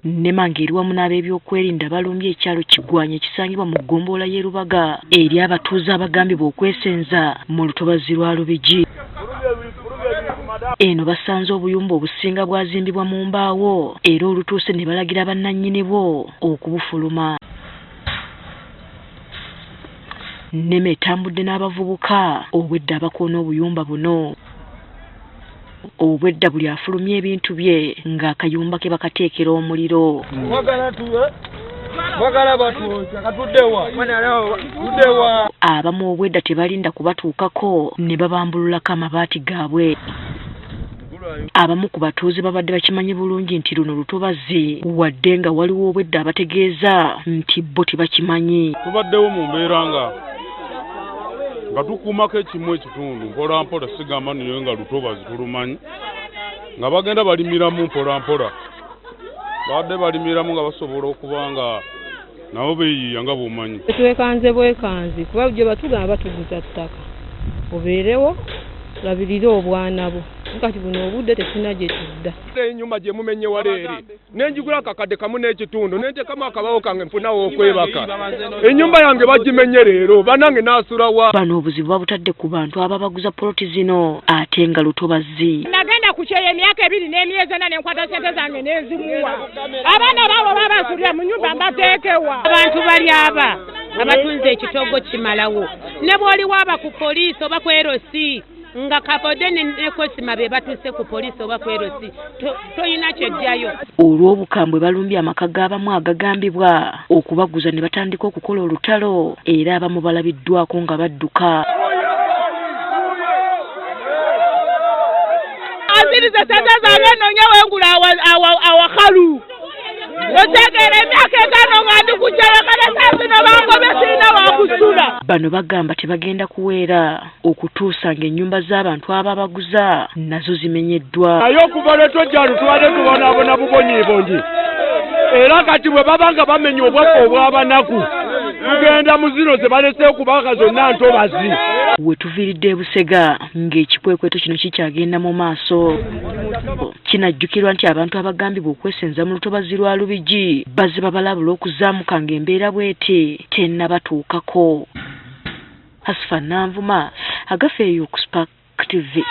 Nemange wamu n'ab'ebyokwerinda balumbye ekyalo Kigwanya ekisangibwa mu ggombolola y'e Lubaga eri abatuuze abagambibwa okwesenza mu lutobazi lwa Lubigi. Eno basanze obuyumba obusinga bwazimbibwa mu mbaawo era olutuuse ne balagira bannannyini bwo okubufuluma. Nneme etambudde n'abavubuka obwedda abakoona obuyumba buno. Obwedda buli afulumya ebintu bye ng'akayumba ke bakateekera omuliro. Abamu obwedda tebalinda kubatuukako ne babambululako amabaati gaabwe. Abamu ku batuuze babadde bakimanyi bulungi nti luno lutobazi wadde nga waliwo obwedda abategeeza nti bo tebakimanyi. Tubaddewo mu mbeera nga tukuumako ekimu ekitundu mpola mpola sigamba niyo nga lutobazi tulumanyi nga bagenda balimiramu mpola mpola badde balimiramu nga basobola okuba nga nabo beeyiiya nga bw'omanyi. Twekanze bwekanzi kuba gye batugamba batuguza ttaka obeerewo labirire obwana bwo kati buno obudde tesina gye tudda. Ennyumba gye mumenye waleeri nenjigula akakadde kamu n'ekitundu nenteekamu akabawo kange nfunawo okwebaka. Ennyumba yange bagimenye leero banange naasulawa. Bano obuzibu babutadde ku bantu ababaguza poloti zino ate nga lutobazi. Nagenda ku kyeyo emyaka 2 n'emyezi 4 nenkwata ssente zange n'ezimuwa. Abaana baabo babasulira mu nnyumba mbateekewa. Abantu bali abatunze ekitogo kimalawo ne bw'oli waaba ku poliisi oba ku erosi nga kapode ne kosima be batuse ku poliisi oba ku erosi toyina kyojjayo. Olw'obukambwe balumbye amaka g'abamu agagambibwa okubaguza ne batandika okukola olutalo era abamu balabiddwako nga badduka. Aziriza ssente zange noonya wengula awakalu. Otegera emyaka 5 nga ndi ku kyeyo kale saazino bangobe sirina wakusula. Bano bagamba tebagenda kuweera okutuusa ng'ennyumba z'abantu ababaguza nazo zimenyeddwa. Naye okuva lwe tojjalu tubadde tubonaabona bubonyiibonyi era kati bwe babanga bamenya obwaka obw'abanaku tugenda mu zino ze baleseewo kubanga zonna ntobazi. We tuviiridde e Busega ng'ekikwekweto kino kikyagenda mu maaso. Kinajjukirwa nti abantu abagambibwa okwesenza mu lutobazi lwa Lubigi baziba balabula okuzaamuka ng'embeera bw'eti tennabatuukako. Asfa Nanvuma, Agafeeyo ku Spark TV.